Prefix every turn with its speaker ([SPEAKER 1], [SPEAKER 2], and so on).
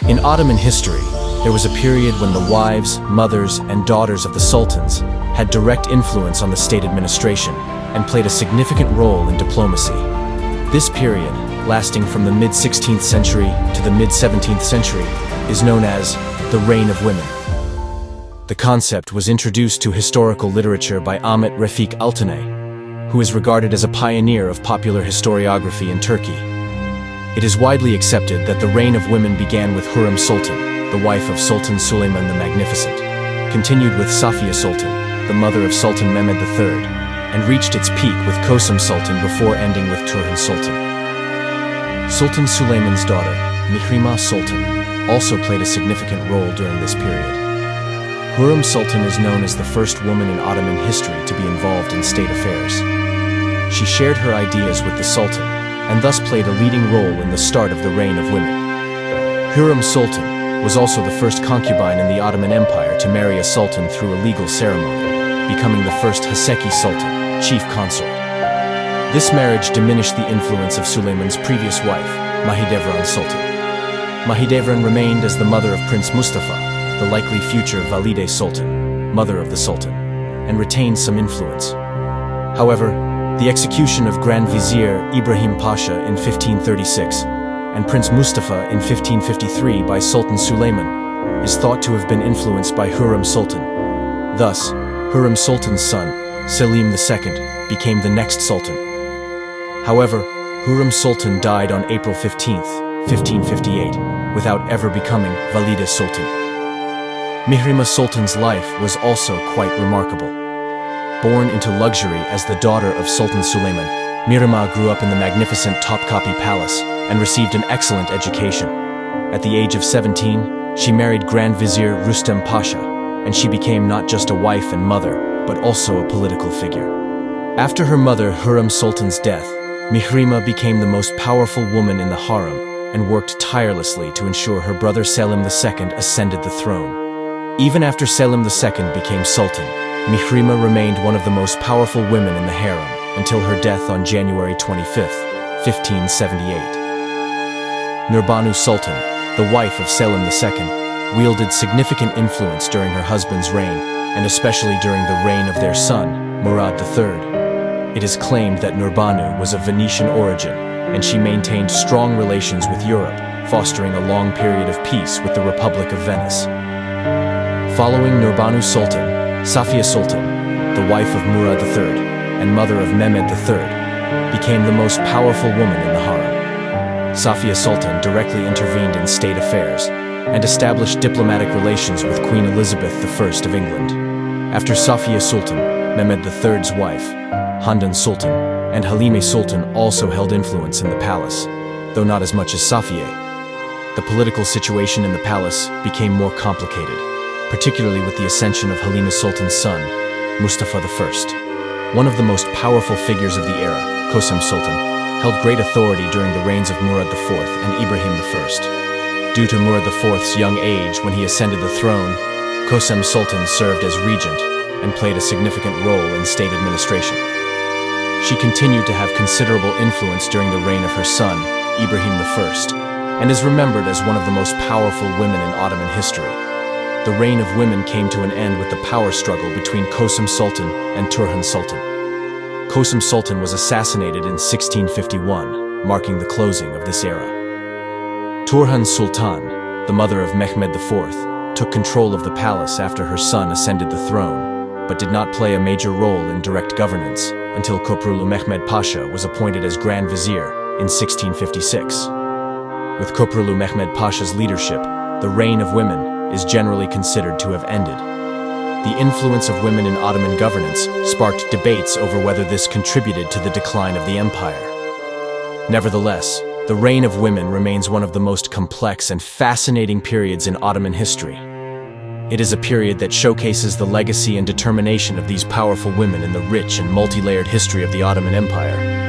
[SPEAKER 1] In Ottoman history, there was a period when the wives, mothers, and daughters of the sultans had direct influence on the state administration and played a significant role in diplomacy. This period, lasting from the mid-16th century to the mid-17th century, is known as the Reign of Women. The concept was introduced to historical literature by Ahmet Refik Altanay, who is regarded as a pioneer of popular historiography in Turkey. It is widely accepted that the Reign of Women began with Hurrem Sultan, the wife of Sultan Suleiman the Magnificent, continued with Safiye Sultan, the mother of Sultan Mehmed III, and reached its peak with Kösem Sultan before ending with Turhan Sultan. Sultan Suleiman's daughter, Mihrimah Sultan, also played a significant role during this period. Hurrem Sultan is known as the first woman in Ottoman history to be involved in state affairs. She shared her ideas with the Sultan, and thus played a leading role in the start of the Reign of Women. Hurrem Sultan was also the first concubine in the Ottoman Empire to marry a sultan through a legal ceremony, becoming the first Haseki Sultan, chief consort. This marriage diminished the influence of Suleiman's previous wife, Mahidevran Sultan. Mahidevran remained as the mother of Prince Mustafa, the likely future Valide Sultan, mother of the Sultan, and retained some influence. However, the execution of Grand Vizier Ibrahim Pasha in 1536 and Prince Mustafa in 1553 by Sultan Suleiman is thought to have been influenced by Hurrem Sultan. Thus, Hurrem Sultan's son, Selim II, became the next sultan. However, Hurrem Sultan died on April 15, 1558, without ever becoming Valide Sultan. Mihrimah Sultan's life was also quite remarkable. Born into luxury as the daughter of Sultan Suleiman, Mihrimah grew up in the magnificent Topkapi Palace and received an excellent education. At the age of 17, she married Grand Vizier Rustem Pasha, and she became not just a wife and mother, but also a political figure. After her mother Hurrem Sultan's death, Mihrimah became the most powerful woman in the harem and worked tirelessly to ensure her brother Selim II ascended the throne. Even after Selim II became sultan, Mihrimah remained one of the most powerful women in the harem until her death on January 25, 1578. Nurbanu Sultan, the wife of Selim II, wielded significant influence during her husband's reign, and especially during the reign of their son, Murad III. It is claimed that Nurbanu was of Venetian origin, and she maintained strong relations with Europe, fostering a long period of peace with the Republic of Venice. Following Nurbanu Sultan, Safiye Sultan, the wife of Murad III and mother of Mehmed III, became the most powerful woman in the harem. Safiye Sultan directly intervened in state affairs and established diplomatic relations with Queen Elizabeth I of England. After Safiye Sultan, Mehmed III's wife, Handan Sultan, and Halime Sultan also held influence in the palace, though not as much as Safiye. The political situation in the palace became more complicated, particularly with the ascension of Halime Sultan's son, Mustafa I. One of the most powerful figures of the era, Kösem Sultan, held great authority during the reigns of Murad IV and Ibrahim I. Due to Murad IV's young age when he ascended the throne, Kösem Sultan served as regent and played a significant role in state administration. She continued to have considerable influence during the reign of her son, Ibrahim I, and is remembered as one of the most powerful women in Ottoman history. The Reign of Women came to an end with the power struggle between Kösem Sultan and Turhan Sultan. Kösem Sultan was assassinated in 1651, marking the closing of this era. Turhan Sultan, the mother of Mehmed IV, took control of the palace after her son ascended the throne, but did not play a major role in direct governance until Köprülü Mehmed Pasha was appointed as Grand Vizier in 1656. With Köprülü Mehmed Pasha's leadership, the Reign of Women is generally considered to have ended. The influence of women in Ottoman governance sparked debates over whether this contributed to the decline of the empire. Nevertheless, the Reign of Women remains one of the most complex and fascinating periods in Ottoman history. It is a period that showcases the legacy and determination of these powerful women in the rich and multi-layered history of the Ottoman Empire.